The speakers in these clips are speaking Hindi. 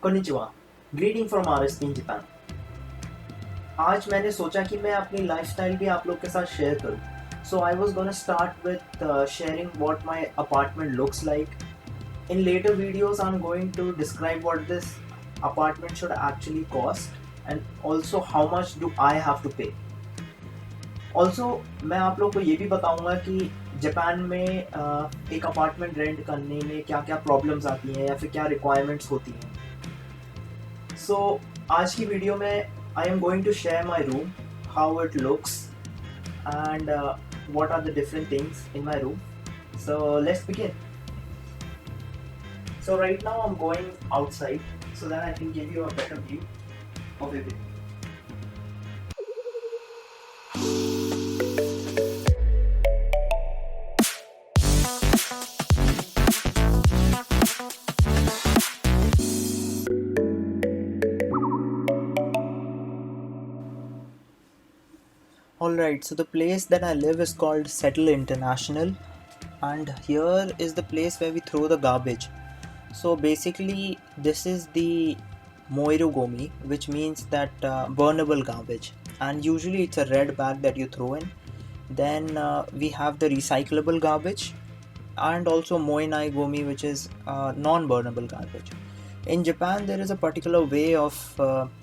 konnichiwa. Greeting from RSP in Japan. आज मैंने सोचा कि मैं अपनी लाइफस्टाइल भी आप लोग के साथ शेयर करूं। So I was gonna start with sharing what my apartment looks like. In later videos, I'm going to describe what this apartment should actually cost and also how much do I have to pay. Also, मैं आप लोग को ये भी बताऊंगा कि जापान में एक अपार्टमेंट रेंट करने में क्या क्या प्रॉब्लम्स आती हैं या फिर क्या रिक्वायरमेंट्स होती हैं। सो आज की वीडियो में I am going to share my room, how it looks and what are the different things in my room. So let's begin. So right now I'm going outside so that I can give you a better view of everything. Alright, so the place that I live is called Settle International, and here is the place where we throw the garbage. So basically, this is the moirugomi, which means that burnable garbage, and usually it's a red bag that you throw in. Then we have the recyclable garbage, and also moinai gomi, which is non-burnable garbage. In Japan, there is a particular way of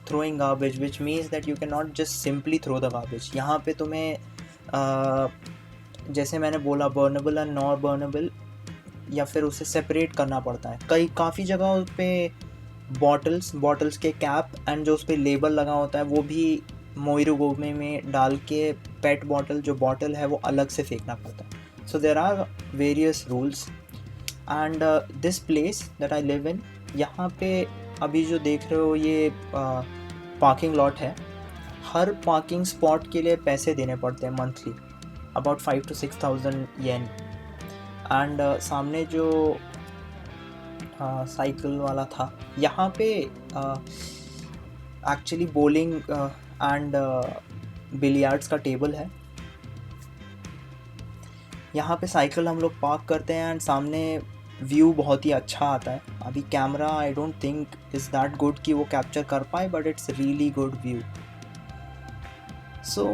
throwing garbage, which means that you cannot just simply throw the garbage. यहाँ पे तुम्हें जैसे मैंने बोला बर्नेबल एंड नॉन बर्नेबल या फिर उसे सेपरेट करना पड़ता है। काफ़ी जगहों पे बॉटल्स के कैप एंड जो उस पर लेबल लगा होता है वो भी मोइरुगोमे में डाल के पेट बॉटल जो बॉटल है वो अलग से फेंकना पड़ता है। So there are various rules and this place that I live in, यहाँ पे अभी जो देख रहे हो ये पार्किंग लॉट है। हर पार्किंग स्पॉट के लिए पैसे देने पड़ते हैं monthly, about 5 to 6,000 yen. And सामने जो साइकिल वाला था, यहाँ पे एक्चुअली बोलिंग एंड बिलियार्ड्स का टेबल है। यहाँ पे साइकिल हम लोग पार्क करते हैं एंड सामने व्यू बहुत ही अच्छा आता है। अभी camera I don't think is that good कि वो कैप्चर कर पाए, but it's really good view. So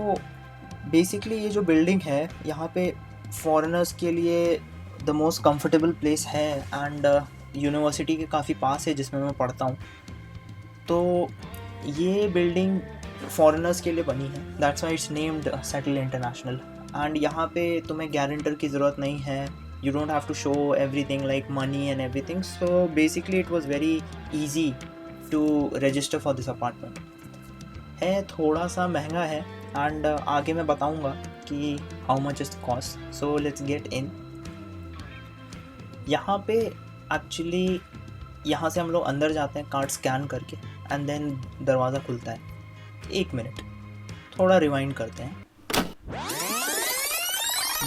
basically ये जो बिल्डिंग है यहाँ पे फॉरेनर्स के लिए द मोस्ट कंफर्टेबल प्लेस है एंड यूनिवर्सिटी के काफ़ी पास है जिसमें मैं पढ़ता हूँ। तो ये बिल्डिंग फॉरेनर्स के लिए बनी है, that's why it's named settle international. And यहाँ पे तुम्हें गारंटर की ज़रूरत नहीं है, you don't have to show everything like money and everything. So basically it was very easy to register for this apartment. है थोड़ा सा महंगा है and आगे मैं बताऊंगा कि how much is the cost. So let's get in. यहाँ पे actually यहाँ से हम लोग अंदर जाते हैं कार्ड स्कैन करके and then दरवाज़ा खुलता है। 1 मिनट थोड़ा रिवाइंड करते हैं।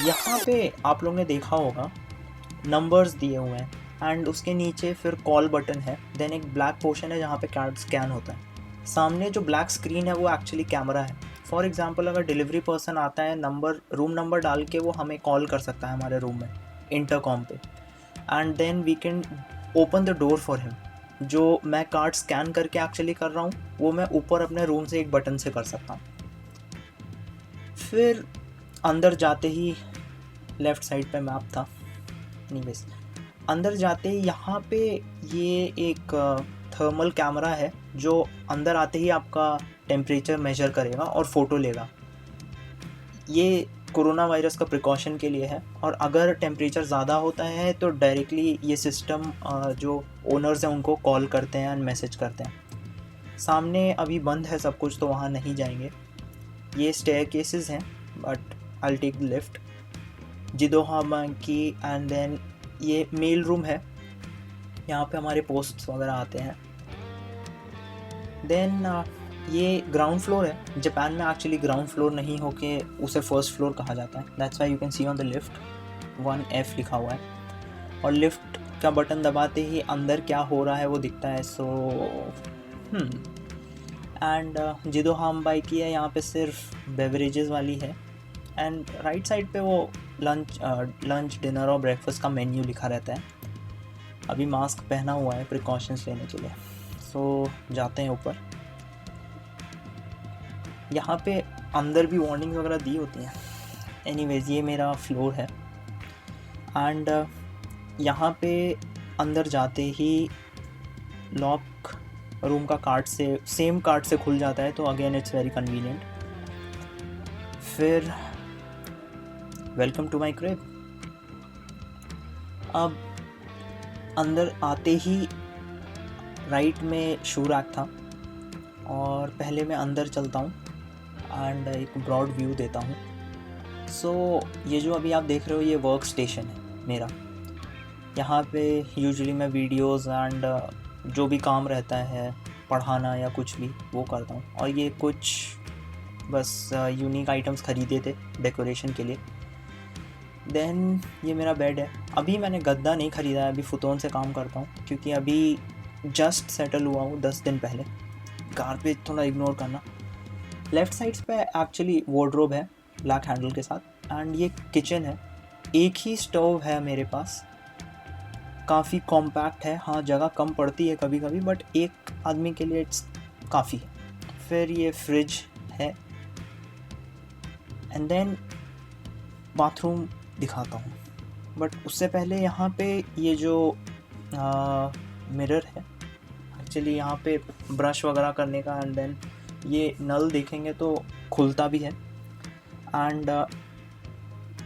यहाँ पे आप लोगों ने देखा होगा नंबर्स दिए हुए हैं एंड उसके नीचे फिर कॉल बटन है, देन एक ब्लैक पोर्शन है जहाँ पे कार्ड स्कैन होता है। सामने जो ब्लैक स्क्रीन है वो एक्चुअली कैमरा है। फॉर एग्जांपल अगर डिलीवरी पर्सन आता है, रूम नंबर डाल के वो हमें कॉल कर सकता है हमारे रूम में इंटरकॉम पे, and then we can open the door for him. जो मैं कार्ड स्कैन करके एक्चुअली कर रहा हूँ वो मैं ऊपर अपने रूम से एक बटन से कर सकता हूँ। फिर अंदर जाते ही लेफ़्ट साइड पे मैप था, एनीवेज अंदर जाते ही यहाँ पे ये एक थर्मल कैमरा है जो अंदर आते ही आपका टेम्परेचर मेजर करेगा और फ़ोटो लेगा। ये कोरोना वायरस का प्रिकॉशन के लिए है, और अगर टेम्परेचर ज़्यादा होता है तो डायरेक्टली ये सिस्टम जो ओनर्स हैं उनको कॉल करते हैं एंड मैसेज करते हैं। सामने अभी बंद है सब कुछ तो वहाँ नहीं जाएंगे। ये स्टेयर केसेस हैं but I'll take the lift. जिदोहामाकी एंड देन ये मेल रूम है, यहाँ पे हमारे पोस्ट्स वगैरह आते हैं। देन ये ग्राउंड फ्लोर है। जापान में एक्चुअली ग्राउंड फ्लोर नहीं होके उसे फर्स्ट फ्लोर कहा जाता है, that's why you can see on the lift 1F लिखा हुआ है, और लिफ्ट का बटन दबाते ही अंदर क्या हो रहा है वो दिखता है। सो एंड जिदोहामाकी है, यहाँ पे सिर्फ बेवरेजेस वाली है एंड राइट साइड पे वो लंच डिनर और ब्रेकफास्ट का मेन्यू लिखा रहता है। अभी मास्क पहना हुआ है प्रिकॉशंस लेने के लिए। सो जाते हैं ऊपर। यहाँ पे अंदर भी वार्निंग वगैरह दी होती हैं। एनीवेज ये मेरा फ्लोर है एंड यहाँ पे अंदर जाते ही लॉक रूम का कार्ड से, सेम कार्ड से खुल जाता है, तो अगेन इट्स वेरी कन्वीनियंट। फिर वेलकम टू माई क्रिब। अब अंदर आते ही राइट में शू रैक था और पहले मैं अंदर चलता हूँ एंड एक ब्रॉड व्यू देता हूँ। सो ये जो अभी आप देख रहे हो ये वर्क स्टेशन है मेरा। यहाँ पे यूजुअली मैं वीडियोस एंड जो भी काम रहता है, पढ़ाना या कुछ भी, वो करता हूँ। और ये कुछ बस यूनिक आइटम्स ख़रीदे थे डेकोरेशन के लिए। देन ये मेरा बेड है। अभी मैंने गद्दा नहीं ख़रीदा है, अभी फुतोन से काम करता हूँ क्योंकि अभी जस्ट सेटल हुआ हूँ 10 दिन पहले। गार्बेज थोड़ा इग्नोर करना। लेफ़्ट साइड्स पे एक्चुअली वार्डरोब है ब्लैक हैंडल के साथ एंड ये किचन है। एक ही स्टोव है मेरे पास, काफ़ी कॉम्पैक्ट है। हाँ, जगह कम पड़ती है कभी कभी, बट एक आदमी के लिए इट्स काफ़ी है। फिर ये फ्रिज है एंड देन बाथरूम दिखाता हूँ। बट उससे पहले यहाँ पे ये जो मिरर है, एक्चुअली यहाँ पे ब्रश वगैरह करने का, एंड देन ये नल देखेंगे तो खुलता भी है एंड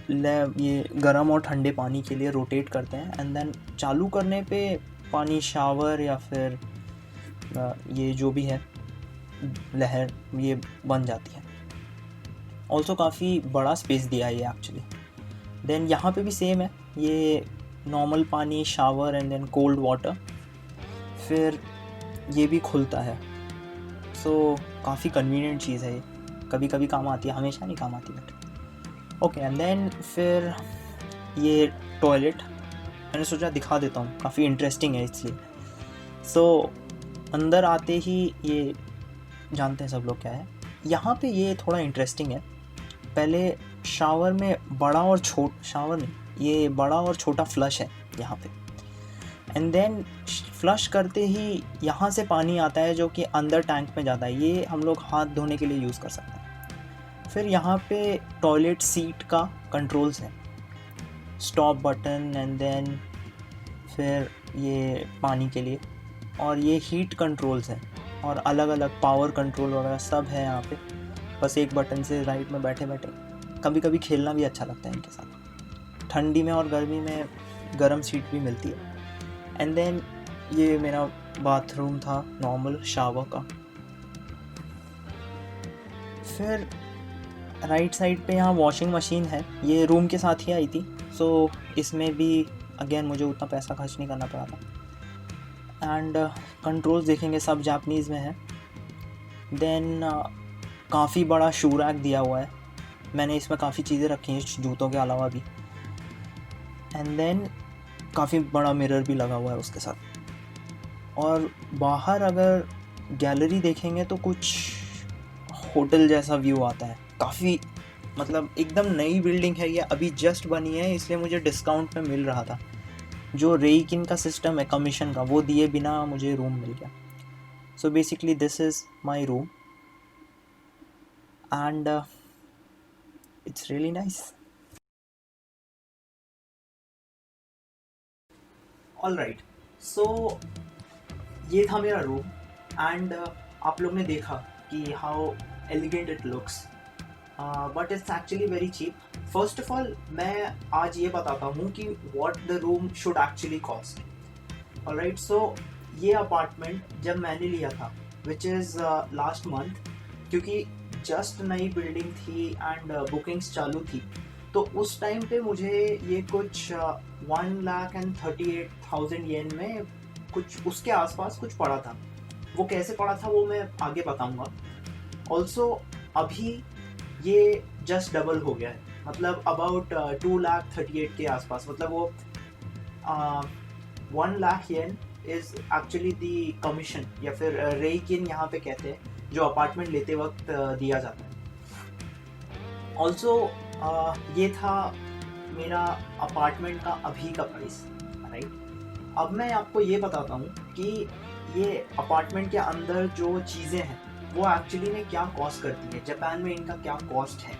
ये गर्म और ठंडे पानी के लिए रोटेट करते हैं एंड देन चालू करने पे पानी शावर या फिर ये जो भी है लहर ये बन जाती है। ऑल्सो काफ़ी बड़ा स्पेस दिया है ये एक्चुअली। देन यहाँ पे भी सेम है, ये नॉर्मल पानी, shower and then cold water. फिर ये भी खुलता है। सो काफ़ी कन्वीनियंट चीज़ है ये, कभी कभी काम आती है, हमेशा नहीं काम आती बट ओके। एंड देन फिर ये टॉयलेट मैंने सोचा दिखा देता हूँ, काफ़ी इंटरेस्टिंग है इसलिए। सो अंदर आते ही ये जानते हैं सब लोग क्या है। यहाँ पे ये थोड़ा इंटरेस्टिंग है। पहले शावर में बड़ा और शावर नहीं, ये बड़ा और छोटा फ्लश है यहाँ पे। एंड देन फ्लश करते ही यहाँ से पानी आता है जो कि अंदर टैंक में जाता है। ये हम लोग हाथ धोने के लिए यूज़ कर सकते हैं। फिर यहाँ पे टॉयलेट सीट का कंट्रोल्स है, स्टॉप बटन एंड देन फिर ये पानी के लिए, और ये हीट कंट्रोल्स हैं और अलग अलग पावर कंट्रोल वगैरह सब है यहाँ पे। बस एक बटन से राइट में बैठे बैठे कभी कभी खेलना भी अच्छा लगता है इनके साथ। ठंडी में और गर्मी में गर्म सीट भी मिलती है। एंड देन ये मेरा बाथरूम था नॉर्मल शावर का। फिर राइट साइड पे यहाँ वॉशिंग मशीन है, ये रूम के साथ ही आई थी। सो इसमें भी अगेन मुझे उतना पैसा खर्च नहीं करना पड़ा था। एंड कंट्रोल्स देखेंगे सब जापानीज़ में है। देन काफ़ी बड़ा शू रैक दिया हुआ है, मैंने इसमें काफ़ी चीज़ें रखी हैं जूतों के अलावा भी। एंड देन काफ़ी बड़ा मिरर भी लगा हुआ है उसके साथ। और बाहर अगर गैलरी देखेंगे तो कुछ होटल जैसा व्यू आता है। काफ़ी मतलब एकदम नई बिल्डिंग है ये, अभी जस्ट बनी है, इसलिए मुझे डिस्काउंट में मिल रहा था। जो रेकिन का सिस्टम है कमीशन का, वो दिए बिना मुझे रूम मिल गया। So basically this is my room and it's really nice. All right, so ये था मेरा रूम एंड आप लोग ने देखा कि how elegant it looks, but it's actually very cheap. First of all मैं आज ये बताता हूँ कि what the room should actually cost. Alright, so ये अपार्टमेंट जब मैंने लिया था विच इज़ लास्ट मंथ, क्योंकि जस्ट नई बिल्डिंग थी एंड बुकिंग्स चालू थी, तो उस टाइम पे मुझे ये कुछ 1,38,000 येन में कुछ उसके आसपास कुछ पड़ा था। वो कैसे पड़ा था वो मैं आगे बताऊंगा। ऑल्सो अभी ये जस्ट डबल हो गया है, मतलब अबाउट 2,38,000 के आसपास। मतलब वो 1 लाख येन इज एक्चुअली दी कमीशन या फिर रेकिन यहाँ पे कहते हैं, जो अपार्टमेंट लेते वक्त दिया जाता है। ऑल्सो ये था मेरा अपार्टमेंट का अभी का प्राइस, राइट। अब मैं आपको ये बताता हूँ कि ये अपार्टमेंट के अंदर जो चीज़ें हैं वो एक्चुअली में क्या कॉस्ट करती है, जापान में इनका क्या कॉस्ट है।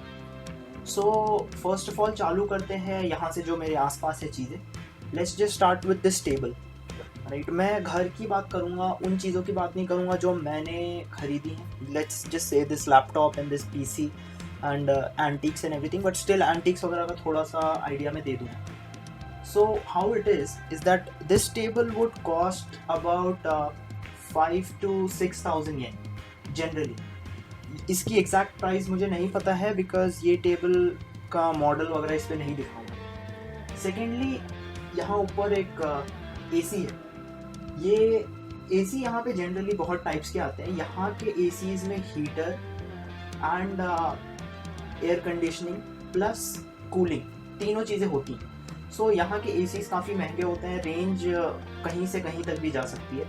सो फर्स्ट ऑफ ऑल चालू करते हैं यहाँ से जो मेरे आसपास है चीज़ें। Let's just start with this table, right. मैं घर की बात करूँगा, उन चीज़ों की बात नहीं करूँगा जो मैंने खरीदी हैं। Let's just say this laptop and this PC and antiques and everything, but still antiques वगैरह का थोड़ा सा आइडिया मैं दे दूँगा। So how it is that this table would cost about 5 to 6,000 yen generally. इसकी एग्जैक्ट प्राइस मुझे नहीं पता है बिकॉज ये टेबल का मॉडल वगैरह इस पर नहीं दिखा हुआ। सेकेंडली यहाँ ऊपर एक एसी है। ये एसी यहाँ पे जनरली बहुत टाइप्स के आते हैं। यहाँ के एसीज में heater and air conditioning plus cooling तीनों चीज़ें होती हैं। सो यहाँ के एसीज काफ़ी महंगे होते हैं, रेंज कहीं से कहीं तक भी जा सकती है।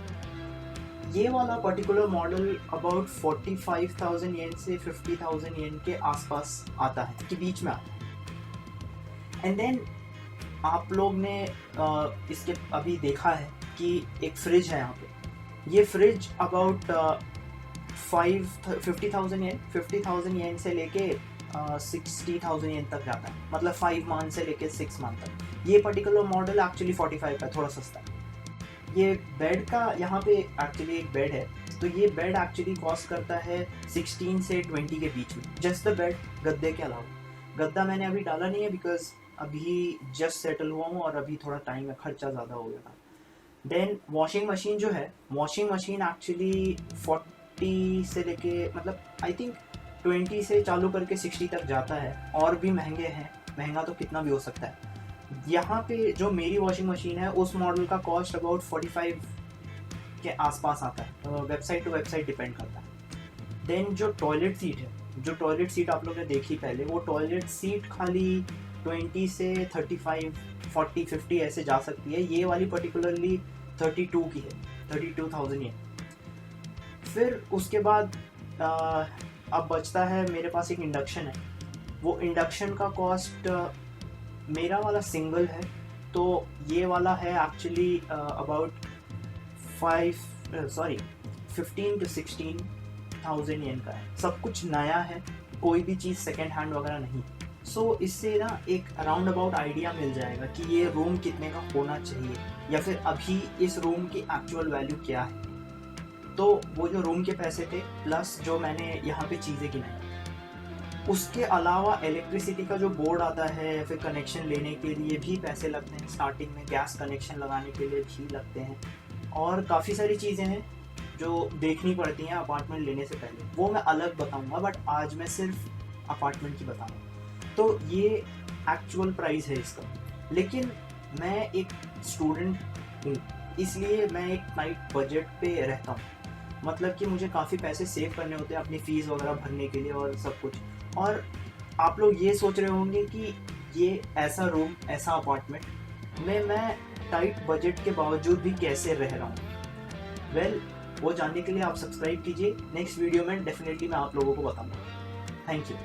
ये वाला पर्टिकुलर मॉडल अबाउट 45,000 येन से 50,000 येन के आसपास आता है, के बीच में आता है। एंड देन आप लोग ने इसके अभी देखा है कि एक फ्रिज है यहाँ पे। ये फ्रिज अबाउट 50,000 येन से लेके 60,000 येन तक जाता है, मतलब 5 मंथ से लेके 6 मंथ तक। ये पर्टिकुलर मॉडल एक्चुअली 45 का, थोड़ा सस्ता है। ये बेड का यहाँ पे एक्चुअली एक बेड है, तो ये बेड एक्चुअली कॉस्ट करता है 16 से 20 के बीच में, जस्ट द बेड, गद्दे के अलावा। गद्दा मैंने अभी डाला नहीं है बिकॉज अभी जस्ट सेटल हुआ हूँ और अभी थोड़ा टाइम में खर्चा ज़्यादा हो गया था। देन वॉशिंग मशीन जो है, वॉशिंग मशीन एक्चुअली 40 से लेके मतलब आई थिंक 20 से चालू करके 60 तक जाता है, और भी महंगे हैं, महंगा तो कितना भी हो सकता है। यहाँ पे जो मेरी वॉशिंग मशीन है उस मॉडल का कॉस्ट अबाउट 45 के आसपास आता है, वेबसाइट टू वेबसाइट डिपेंड करता है। देन जो टॉयलेट सीट है, जो टॉयलेट सीट आप लोग ने देखी पहले, वो टॉयलेट सीट खाली 20 से 35, 40, 50 ऐसे जा सकती है। ये वाली पर्टिकुलरली 32 की है, 32,000 ये। फिर उसके बाद अब बचता है मेरे पास एक इंडक्शन है। वो इंडक्शन का कॉस्ट, मेरा वाला सिंगल है, तो ये वाला है एक्चुअली अबाउट 15 to 16,000 येन का है। सब कुछ नया है, कोई भी चीज़ सेकेंड हैंड वगैरह नहीं। सो इससे ना एक अराउंड अबाउट आइडिया मिल जाएगा कि ये रूम कितने का होना चाहिए, या फिर अभी इस रूम की एक्चुअल वैल्यू क्या है। तो वो जो रूम के पैसे थे प्लस जो मैंने यहाँ पे चीज़ें गिनाई, उसके अलावा इलेक्ट्रिसिटी का जो बोर्ड आता है या फिर कनेक्शन लेने के लिए भी पैसे लगते हैं, स्टार्टिंग में गैस कनेक्शन लगाने के लिए भी लगते हैं, और काफ़ी सारी चीज़ें हैं जो देखनी पड़ती हैं अपार्टमेंट लेने से पहले। वो मैं अलग बताऊंगा, बट आज मैं सिर्फ अपार्टमेंट की बताऊंगा। तो ये एक्चुअल प्राइस है इसका। लेकिन मैं एक स्टूडेंट हूँ, इसलिए मैं एक टाइट बजट पे रहता हूँ, मतलब कि मुझे काफ़ी पैसे सेव करने होते हैं अपनी फ़ीस वगैरह भरने के लिए और सब कुछ। और आप लोग ये सोच रहे होंगे कि ये ऐसा रूम, ऐसा अपार्टमेंट में मैं टाइट बजट के बावजूद भी कैसे रह रहा हूँ। वेल, वो जानने के लिए आप सब्सक्राइब कीजिए। नेक्स्ट वीडियो में डेफिनेटली मैं आप लोगों को बताऊँगा। Thank you.